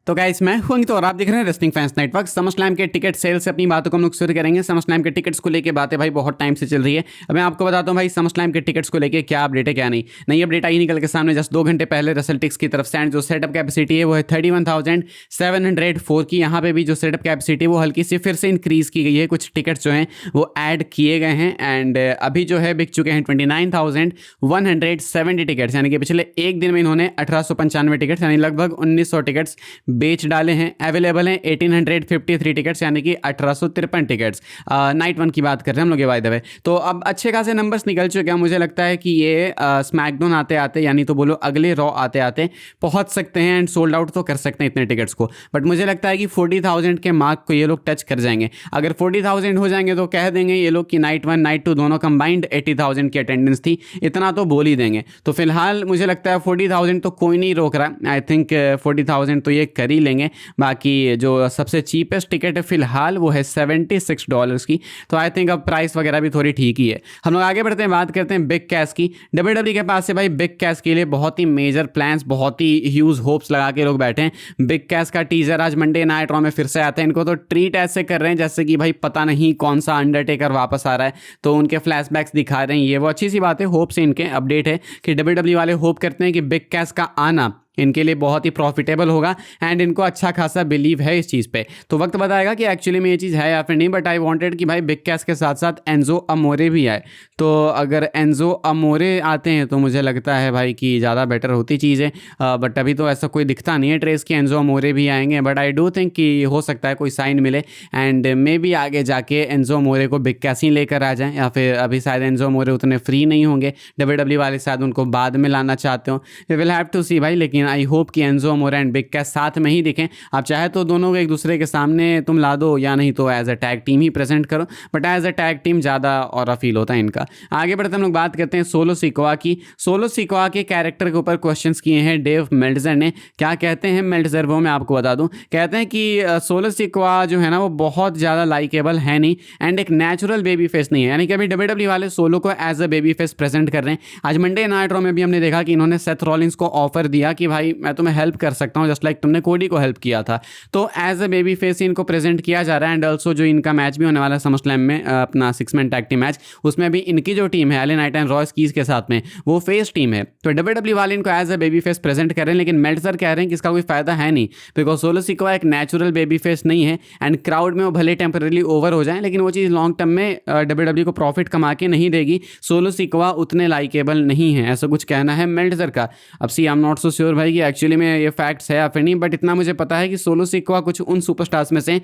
तो गाइस मैं हूं अंकित और आप देख रहे हैं रेसलिंग फैंस नेटवर्क। समरस्लैम के टिकट सेल से अपनी बातों को हम लोग शुरू करेंगे। समरस्लैम के टिकट्स को लेके बातें भाई बहुत टाइम से चल रही है। अब मैं आपको बताता हूं भाई समरस्लैम के टिकट्स को लेके क्या अपडेट है क्या नहीं। नई अपडेट आई निकल के सामने जस्ट 2 घंटे पहले रेसलटिक्स की तरफ से। एंड जो सेटअप कैपेसिटी है वो है 31,704 की। यहाँ पे भी जो सेटअप कैपेसिटी है वो हल्की सी फिर से इंक्रीज की गई है। कुछ टिकट्स जो हैं वो ऐड किए गए हैं एंड अभी जो है बिक चुके हैं 29,170 टिकट्स, यानी कि पिछले एक दिन में इन्होंने 1895 टिकट्स यानी लगभग 1900 टिकट्स बेच डाले हैं। अवेलेबल हैं 1853 टिकट्स यानी कि 1853 टिकट्स। नाइट 1 की बात कर रहे हैं हम लोग बाय द वे। तो अब अच्छे खासे नंबर्स निकल चुके हैं। मुझे लगता है कि ये स्मैकडाउन आते आते यानी तो बोलो अगले रॉ आते आते पहुंच सकते हैं एंड सोल्ड आउट तो कर सकते हैं इतने टिकट्स को। बट मुझे लगता है कि 40,000 के मार्क को ये लोग टच कर जाएंगे। अगर 40,000 हो जाएंगे तो कह देंगे ये लोग कि नाइट 1 नाइट 2 दोनों कंबाइंड 80,000 की अटेंडेंस थी, इतना तो बोल ही देंगे। तो फिलहाल मुझे लगता है 40,000 तो कोई नहीं रोक रहा। आई थिंक 40,000 तो ये कर ही लेंगे। बाकी जो सबसे चीपेस्ट टिकट है फिलहाल वो है $76 की। तो आई थिंक अब प्राइस वगैरह भी थोड़ी ठीक ही है। हम लोग आगे बढ़ते हैं, बात करते हैं बिग कैश की। WWE के पास से भाई बिग कैश के लिए बहुत ही मेजर प्लान्स, बहुत ही ह्यूज होप्स लगा के लोग बैठे हैं। बिग कैश का टीजर आज मंडे नाइट रॉ में फिर से आता है। इनको तो ट्रीट ऐसे कर रहे हैं जैसे कि भाई पता नहीं कौन सा अंडरटेकर वापस आ रहा है, तो उनके फ्लैशबैक्स दिखा रहे हैं। ये वो अच्छी सी बात है। होप से इनके अपडेट है कि WWE वाले होप करते हैं कि बिग कैश का आना इनके लिए बहुत ही प्रॉफिटेबल होगा एंड इनको अच्छा खासा बिलीव है इस चीज़ पे। तो वक्त बताएगा कि एक्चुअली में ये चीज़ है या फिर नहीं। बट आई वांटेड कि भाई बिग कैश के साथ साथ एंजो अमोरे भी आए। तो अगर एंजो अमोरे आते हैं तो मुझे लगता है भाई कि ज़्यादा बेटर होती चीज़ है। बट अभी तो ऐसा कोई दिखता नहीं है ट्रेस कि एंजो अमोरे भी आएंगे। बट आई डू थिंक कि हो सकता है कोई साइन मिले एंड मे बी आगे जाके एंजो अमोरे को बिग कैश ही लेकर आ जाएँ, या फिर अभी शायद एंजो अमोरे उतने फ्री नहीं होंगे। WWE वाले शायद उनको बाद में लाना चाहते हो। वी विल हैव टू सी भाई। लेकिन आई होप कि एंजो अमोरे एंड बिग कैश साथ में ही दिखें। आप चाहे तो दोनों को एक दूसरे के सामने तुम ला दो, या नहीं तो एज अ टैग टीम ही प्रेजेंट करो। But as a tag team ज़्यादा और फील होता है इनका। आगे बढ़ते हम लोग बात करते हैं सोलो सिकोआ की। सोलो सिकोआ के कैरेक्टर के ऊपर क्वेश्चंस किए हैं डेव मेल्ट्जर ने। क्या कहते हैं मेल्ट्जर वो मैं आपको बता दूं। कहते हैं कि सोलो सिकोआ जो है ना वो बहुत ज़्यादा लाइकेबल है नहीं एंड एक नेचुरल बेबी फेस नहीं है। यानी कि अभी WWE वाले सोलो को as a baby face present कर रहे हैं। आज मंडे नाइट रॉ में भी हमने देखा कि इन्होंने सेथ रॉलिंस को ऑफर दिया कि भाई मैं तुम्हें हेल्प कर सकता हूं जस्ट लाइक तुमने कोडी को हेल्प किया था। तो एज अ बेबी फेस इनको प्रेजेंट किया जा रहा है। एंड ऑल्सो जो इनका मैच भी होने वाला है समरस्लैम में अपना 6 मैन टैग टीम मैच, उसमें भी इनकी जो टीम है LA Knight and Royce keys के साथ में वो फेस टीम है। तो WWE वाले इनको as a baby face present कर रहे हैं। लेकिन मेल्ट्जर कह रहे हैं कि इसका कोई फायदा है नहीं, बिकॉज सोलो सिकोआ एक नेचुरल बेबी फेस नहीं है एंड क्राउड में वो भले टेम्पररी ओवर हो जाए लेकिन वो चीज़ लॉन्ग टर्म में WWE को प्रॉफिट कमा के नहीं देगी। सोलो सिकोआ उतने लाइकेबल नहीं है, ऐसा कुछ कहना है मेल्ट्जर का। अब see I am not so sure भाई कि एक्चुअली में ये फैक्ट्स है या फिर नहीं। बट इतना मुझे पता है कि सोलो सिकोआ कुछ उन सुपरस्टार्स में से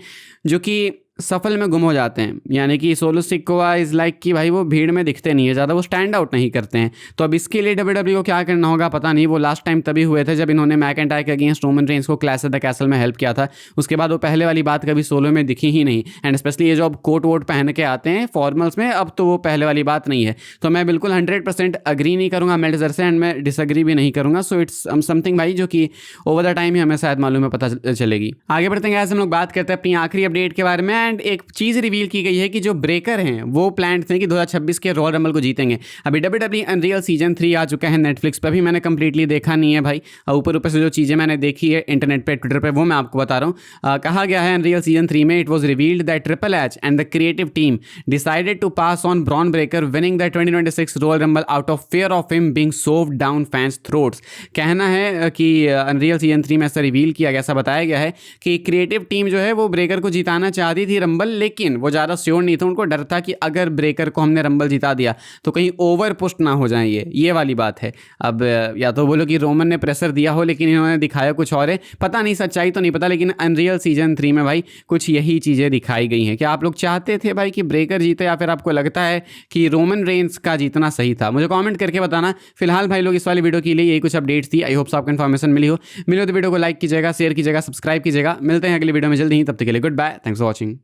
जो कि सफल में गुम हो जाते हैं। यानी कि सोलो सिकोआ इज़ लाइक कि भाई वो भीड़ में दिखते नहीं है ज़्यादा, वो स्टैंड आउट नहीं करते हैं। तो अब इसके लिए WWE को क्या करना होगा पता नहीं। वो लास्ट टाइम तभी हुए थे जब इन्होंने मैकइंटायर के अगेंस्ट रोमन रेंस को क्लैश एट द कैसल में हेल्प किया था। उसके बाद वो पहले वाली बात कभी सोलो में दिखी ही नहीं। एंड स्पेशली ये जो अब कोट वोट पहन के आते हैं फॉर्मल्स में, अब तो वो पहले वाली बात नहीं है। तो मैं बिल्कुल 100% अग्री नहीं करूँगा मेल्ट्जर से एंड मैं डिसअग्री भी नहीं करूँगा। सो इट्स समथिंग भाई जो कि ओवर द टाइम ही हमें शायद मालूम है, पता चलेगी। आगे बढ़ते हैं हम लोग बात करते हैं अपनी आखिरी अपडेट के बारे में। एंड एक चीज़ रिवील की गई है कि जो ब्रेकर हैं वो प्लान थे कि 2026 के रॉयल रंबल को जीतेंगे। अभी WWE अनरियल सीजन 3 आ चुका है नेटफ्लिक्स पर भी। मैंने कंप्लीटली देखा नहीं है भाई, ऊपर ऊपर से जो चीज़ें मैंने देखी है इंटरनेट पे ट्विटर पे वो मैं आपको बता रहा हूँ। कहा गया है अनरियल सीजन 3 में it was revealed that Triple H and the creative team decided to pass on Bron Breakker winning the 2026 Royal Rumble out of fear of him being shoved down fans throats. कहना है कि unreal season 3 में ऐसा reveal किया गया, ऐसा बताया गया है कि क्रिएटिव टीम जो है वो ब्रेकर को जिताना चाहती थी रंबल, लेकिन वो ज़्यादा श्योर नहीं था। उनको डर था कि अगर ब्रेकर को हमने रंबल जिता दिया तो कहीं ओवर पुश ना हो जाए। ये वाली बात है। अब या तो बोलो कि रोमन ने प्रेशर दिया हो लेकिन इन्होंने दिखाया कुछ और है, पता नहीं, सच्चाई तो नहीं पता। लेकिन अनरियल सीजन 3 में भाई कुछ यही चीज़ें दिखाई गई हैं। क्या आप लोग चाहते थे भाई कि ब्रेकर जीते या फिर आपको लगता है कि रोमन रेंस का जीतना सही था? मुझे कॉमेंट करके बताना। फिलहाल भाई लोग इस वाली वीडियो के लिए यही कुछ अपडेट्स थी। आई होप आपको इन्फॉर्मेशन मिली हो तो वीडियो को लाइक कीजिएगा, शेयर कीजिएगा, सब्सक्राइब कीजिएगा। मिलते हैं अगली वीडियो में जल्दी ही, तब तक के लिए goodbye, thanks for watching.